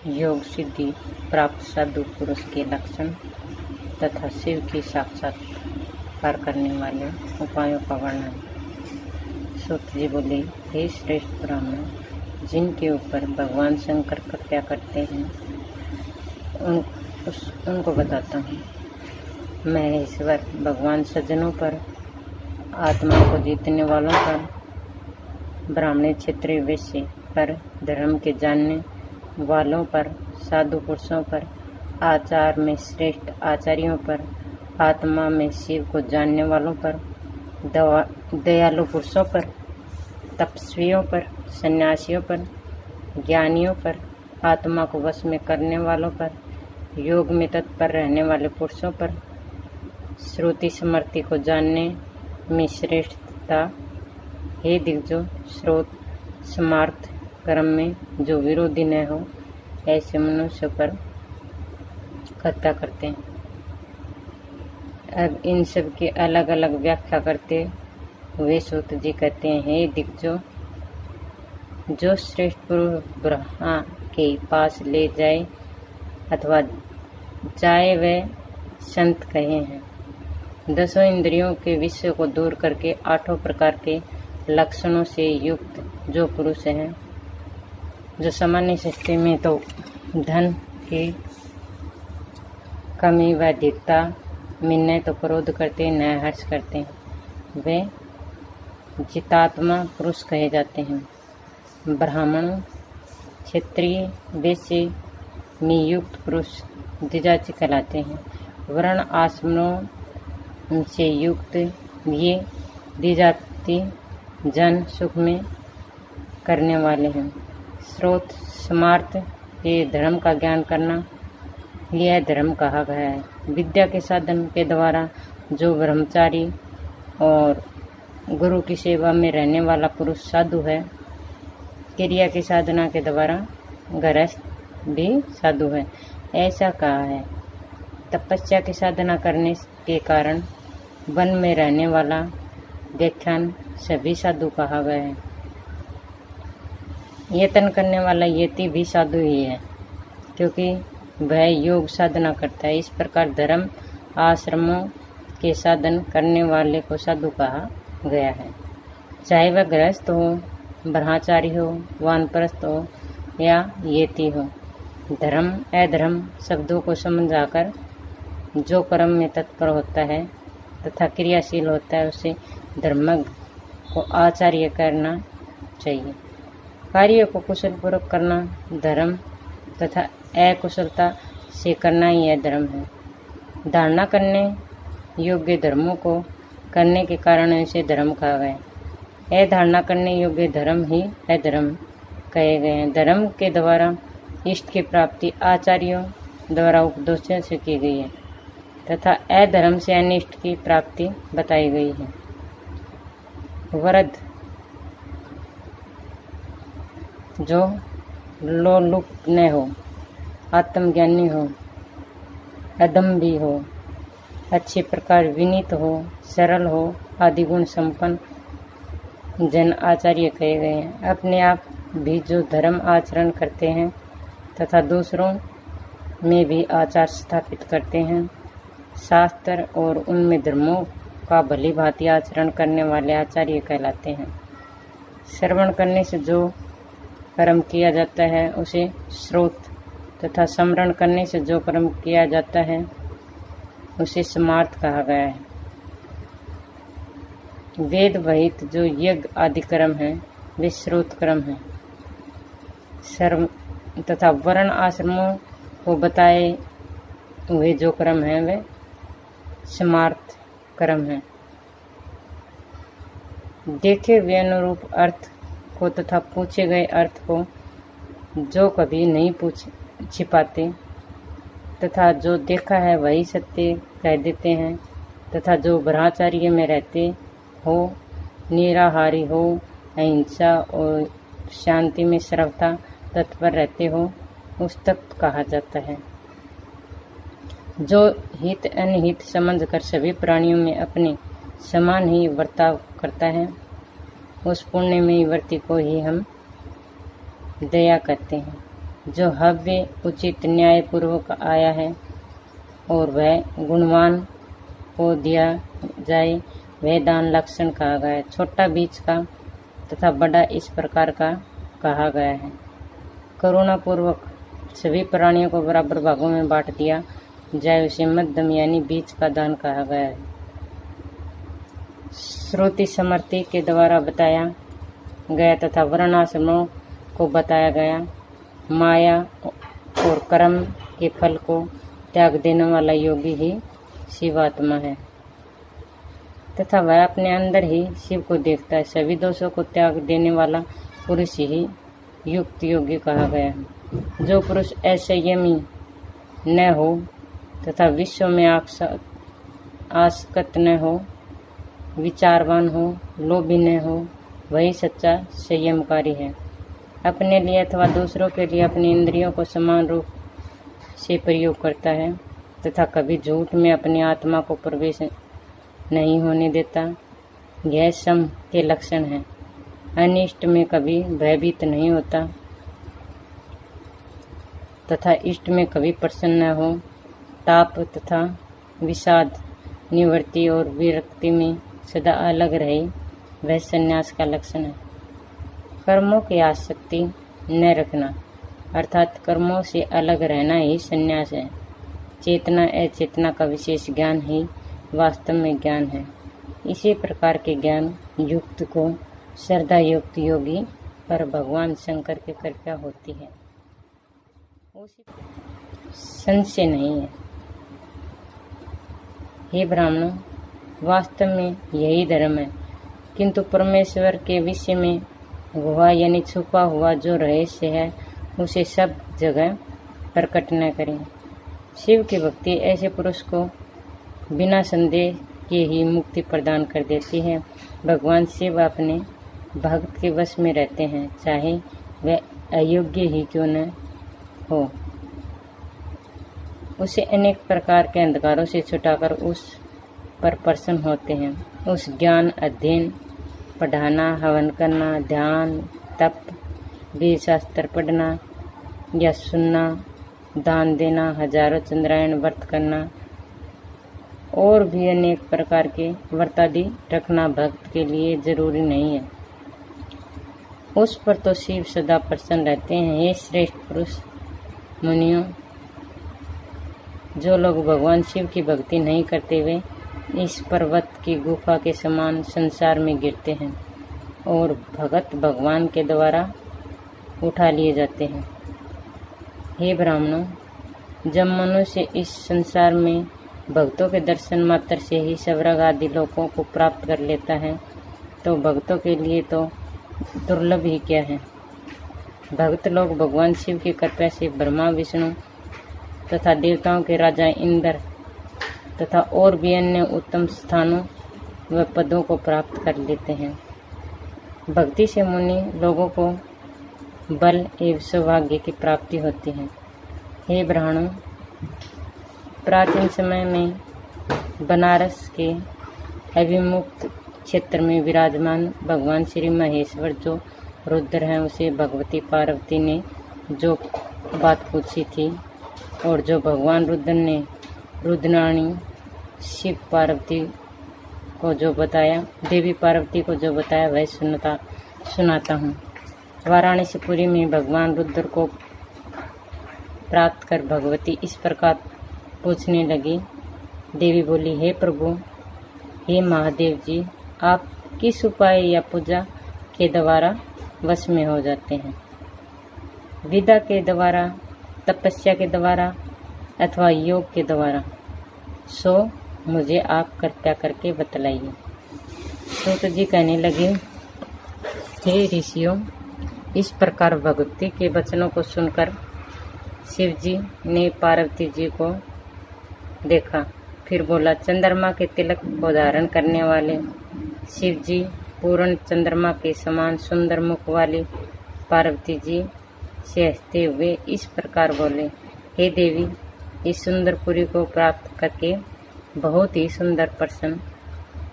योग सिद्धि प्राप्त साधु पुरुष के लक्षण तथा शिव की साक्षात्कार करने वाले उपायों का वर्णन। सूत जी बोले, हे श्रेष्ठ ब्राह्मण, जिनके ऊपर भगवान शंकर कृपा करते हैं उनको बताता हूँ। महेश्वर भगवान सज्जनों पर, आत्मा को जीतने वालों पर, ब्राह्मण क्षत्रिय वैश्य पर, धर्म के जानने वालों पर, साधु पुरुषों पर, आचार में श्रेष्ठ आचार्यों पर, आत्मा में शिव को जानने वालों पर, दयालु पुरुषों पर, तपस्वियों पर, सन्यासियों पर, ज्ञानियों पर, आत्मा को वश में करने वालों पर, योग में तत्पर रहने वाले पुरुषों पर, श्रुति स्मृति को जानने में श्रेष्ठता, हे दिग्गजों, स्रोत स्मार्थ कर्म में जो विरोधी न हो, ऐसे मनुष्य पर कृपा करते हैं। अब इन सब की अलग अलग व्याख्या करते हुए सूत जी कहते हैं, हे दिग्गजों, जो श्रेष्ठ पुरुष ब्रह्मा के पास ले जाए अथवा जाए वे संत कहे हैं। 10 इंद्रियों के विषय को दूर करके 8 प्रकार के लक्षणों से युक्त जो पुरुष हैं, जो सामान्य स्थिति में तो धन की कमी व अधिकता में न तो क्रोध करते न हर्ष करते, वे जितात्मा पुरुष कहे जाते हैं। ब्राह्मण क्षत्रिय वैश्य में युक्त पुरुष द्विजाति कहलाते हैं। वर्ण आश्रमों से युक्त ये द्विजाति जन सुख में करने वाले हैं। स्रोत स्मार्थ ये धर्म का ज्ञान करना, यह धर्म कहा गया है। विद्या के साधन के द्वारा जो ब्रह्मचारी और गुरु की सेवा में रहने वाला पुरुष साधु है। क्रिया की साधना के द्वारा गृहस्थ भी साधु है, ऐसा कहा है। तपस्या की साधना करने के कारण वन में रहने वाला व्याख्यान सभी साधु कहा गया है। यतन करने वाला यति भी साधु ही है, क्योंकि वह योग साधना करता है। इस प्रकार धर्म आश्रमों के साधन करने वाले को साधु कहा गया है। चाहे वह गृहस्थ हो, ब्रह्मचारी हो, वानप्रस्थ हो या यति हो। धर्म अधर्म शब्दों को समझाकर जो कर्म में तत्पर होता है तथा क्रियाशील होता है, उसे धर्मज्ञ को आचार्य करना चाहिए। कार्य को कुशल पूर्वक करना धर्म तथा अकुशलता से करना ही यह धर्म है। धारणा करने योग्य धर्मों को करने के कारण इसे धर्म कहा गया। अधारणा करने योग्य धर्म ही अधर्म कहे गए हैं। धर्म के द्वारा इष्ट की प्राप्ति आचार्यों द्वारा उपदेशों से की गई है तथा अधर्म से अनिष्ट की प्राप्ति बताई गई है। वृद्ध जो लोलुप न हो, आत्मज्ञानी हो, अदम्भी हो, अच्छे प्रकार विनीत हो, सरल हो, आदि गुण संपन्न जन आचार्य कहे गए हैं। अपने आप भी जो धर्म आचरण करते हैं तथा दूसरों में भी आचार स्थापित करते हैं, शास्त्र और उनमें धर्मों का भली भांति आचरण करने वाले आचार्य कहलाते हैं। श्रवण करने से जो कर्म किया जाता है उसे श्रोत तथा स्मरण करने से जो कर्म किया जाता है उसे स्मार्थ कहा गया है। वेद वहित जो यज्ञ आदि कर्म है वे श्रोत कर्म है। सर्व तथा वर्ण आश्रमों को बताए हुए जो कर्म है वे स्मार्थ कर्म है। देखे हुए अनुरूप अर्थ को तथा पूछे गए अर्थ को जो कभी नहीं छिपाते तथा जो देखा है वही सत्य कह देते हैं तथा जो ब्रह्मचर्य में रहते हो, निराहारी हो, अहिंसा और शांति में सर्वथा तत्पर रहते हो, उस तक कहा जाता है। जो हित अनहित समझकर सभी प्राणियों में अपने समान ही बर्ताव करता है, उस पुण्य में वर्ती को ही हम दया कहते हैं। जो हव्य उचित न्याय पूर्वक आया है और वह गुणवान को दिया जाए, वह दान लक्षण कहा गया है। छोटा बीच का तथा बड़ा इस प्रकार का कहा गया है। करुणा पूर्वक सभी प्राणियों को बराबर भागों में बांट दिया जाए, उसे मध्यम यानी बीच का दान कहा गया है। श्रुति स्मृति के द्वारा बताया गया तथा वर्णाश्रमों को बताया गया। माया और कर्म के फल को त्याग देने वाला योगी ही शिवात्मा है तथा वह अपने अंदर ही शिव को देखता है। सभी दोषों को त्याग देने वाला पुरुष ही युक्त योगी कहा गया है। जो पुरुष असंयमी न हो तथा विश्व में आसक्त न हो, विचारवान हो, लोभी न हो, वही सच्चा संयमकारी है। अपने लिए अथवा दूसरों के लिए अपनी इंद्रियों को समान रूप से प्रयोग करता है तथा कभी झूठ में अपनी आत्मा को प्रवेश नहीं होने देता। यह सम के लक्षण है। अनिष्ट में कभी भयभीत नहीं होता तथा इष्ट में कभी प्रसन्न न हो। ताप तथा विषाद, निवृत्ति और विरक्ति में सदा अलग रहे, वह संन्यास का लक्षण है। कर्मों की आसक्ति न रखना अर्थात कर्मों से अलग रहना ही संन्यास है। चेतना अचेतना का विशेष ज्ञान ही वास्तव में ज्ञान है। इसी प्रकार के ज्ञान युक्त को श्रद्धा युक्त योगी पर भगवान शंकर की कृपा होती है, संशय नहीं है। हे ब्राह्मणों, वास्तव में यही धर्म है, किंतु परमेश्वर के विषय में हुआ यानी छुपा हुआ जो रहस्य है उसे सब जगह प्रकट न करें। शिव की भक्ति ऐसे पुरुष को बिना संदेह के ही मुक्ति प्रदान कर देती है। भगवान शिव अपने भक्त के वश में रहते हैं, चाहे वह अयोग्य ही क्यों न हो। उसे अनेक प्रकार के अंधकारों से छुटाकर उस पर प्रसन्न होते हैं। उस ज्ञान, अध्ययन, पढ़ाना, हवन करना, ध्यान, तप, वेद शास्त्र पढ़ना या सुनना, दान देना, हजारों चंद्रायण व्रत करना और भी अनेक प्रकार के व्रतादि रखना भक्त के लिए जरूरी नहीं है। उस पर तो शिव सदा प्रसन्न रहते हैं। ये श्रेष्ठ पुरुष मुनियों, जो लोग भगवान शिव की भक्ति नहीं करते वे इस पर्वत की गुफा के समान संसार में गिरते हैं और भगत भगवान के द्वारा उठा लिए जाते हैं। हे ब्राह्मणों, जब मनुष्य इस संसार में भक्तों के दर्शन मात्र से ही स्वर्ग आदि लोकों को प्राप्त कर लेता है, तो भक्तों के लिए तो दुर्लभ ही क्या है। भक्त लोग भगवान शिव की कृपा से ब्रह्मा, विष्णु तथा देवताओं के राजा इंद्र तथा और भी अन्य उत्तम स्थानों व पदों को प्राप्त कर लेते हैं। भक्ति से मुनि लोगों को बल एवं सौभाग्य की प्राप्ति होती है। हे ब्राह्मणों, प्राचीन समय में बनारस के अभिमुक्त क्षेत्र में विराजमान भगवान श्री महेश्वर जो रुद्र हैं, उसे भगवती पार्वती ने जो बात पूछी थी और जो भगवान रुद्र ने रुद्राणी शिव पार्वती को जो बताया, देवी पार्वती को जो बताया, वह सुनाता हूँ। वाराणसीपुरी में भगवान रुद्र को प्राप्त कर भगवती इस प्रकार पूछने लगी। देवी बोली, हे प्रभु, हे महादेव जी, आप किस उपाय या पूजा के द्वारा वश में हो जाते हैं? विद्या के द्वारा, तपस्या के द्वारा अथवा योग के द्वारा? सो मुझे आप कृपया करके बतलाइए। सूत जी कहने लगे, हे ऋषियों, इस प्रकार भगवती के वचनों को सुनकर शिव जी ने पार्वती जी को देखा। फिर बोला, चंद्रमा के तिलक को धारण करने वाले शिव जी, पूर्ण चंद्रमा के समान सुंदर मुख वाली पार्वती जी से हंसते हुए इस प्रकार बोले, हे देवी, इस सुंदर पुरी को प्राप्त करके बहुत ही सुंदर प्रश्न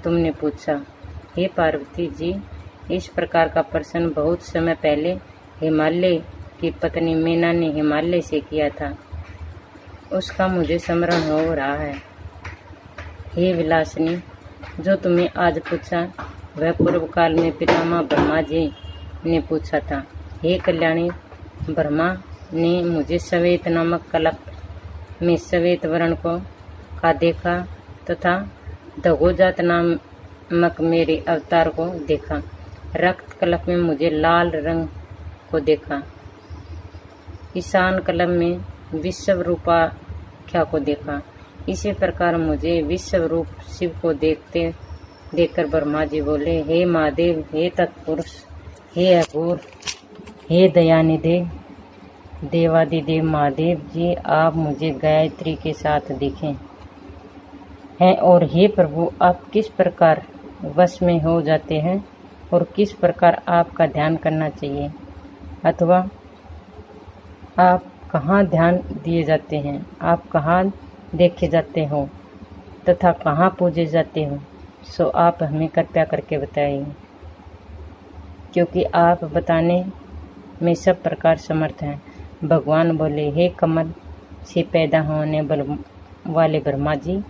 तुमने पूछा। हे पार्वती जी, इस प्रकार का प्रश्न बहुत समय पहले हिमालय की पत्नी मीना ने हिमालय से किया था, उसका मुझे स्मरण हो रहा है। हे विलासिनी, जो तुम्हें आज पूछा वह पूर्व काल में पितामह ब्रह्मा जी ने पूछा था। हे कल्याणी, ब्रह्मा ने मुझे श्वेत नामक कल्प में श्वेत वर्ण का देखा तथा दघोजात नामक मेरे अवतार को देखा। रक्त कल्प में मुझे लाल रंग को देखा। ईशान कल्प में विश्व रूपाख्या को देखा। इसी प्रकार मुझे विश्व रूप शिव को देखकर ब्रह्मा जी बोले, हे महादेव, हे तत्पुरुष, हे अघोर, हे दयानिधे देवादिदेव महादेव जी, आप मुझे गायत्री के साथ दिखे हैं। और हे प्रभु, आप किस प्रकार वश में हो जाते हैं और किस प्रकार आपका ध्यान करना चाहिए, अथवा आप कहाँ ध्यान दिए जाते हैं, आप कहाँ देखे जाते हो तथा कहाँ पूजे जाते हो, सो आप हमें कृपया करके बताइए, क्योंकि आप बताने में सब प्रकार समर्थ हैं। भगवान बोले, हे कमल से पैदा होने वाले ब्रह्मा जी,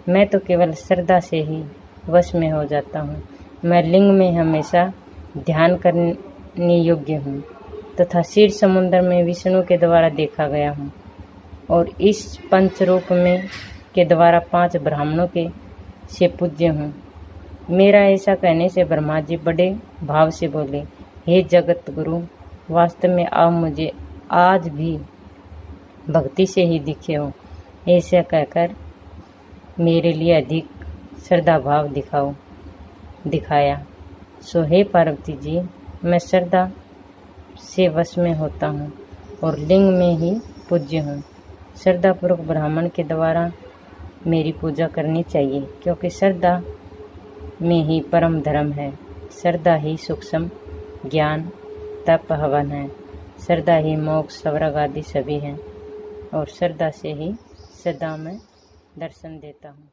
मैं तो केवल श्रद्धा से ही वश में हो जाता हूँ। मैं लिंग में हमेशा ध्यान करने योग्य हूँ तथा क्षीर समुद्र में विष्णु के द्वारा देखा गया हूँ और इस पंचरूप में के द्वारा 5 ब्राह्मणों के से पूज्य हूँ। मेरा ऐसा कहने से ब्रह्मा जी बड़े भाव से बोले, हे जगत गुरु, वास्तव में आप मुझे आज भी भक्ति से ही दिखे हो। ऐसा कहकर मेरे लिए अधिक श्रद्धा भाव दिखाया। सो हे पार्वती जी, मैं श्रद्धा से वश में होता हूँ और लिंग में ही पूज्य हूँ। श्रद्धापूर्वक ब्राह्मण के द्वारा मेरी पूजा करनी चाहिए, क्योंकि श्रद्धा में ही परम धर्म है। श्रद्धा ही सूक्ष्म ज्ञान तप हवन है। श्रद्धा ही मोक्ष स्वर्ग आदि सभी हैं और श्रद्धा से ही सदा मैं दर्शन देता हूँ।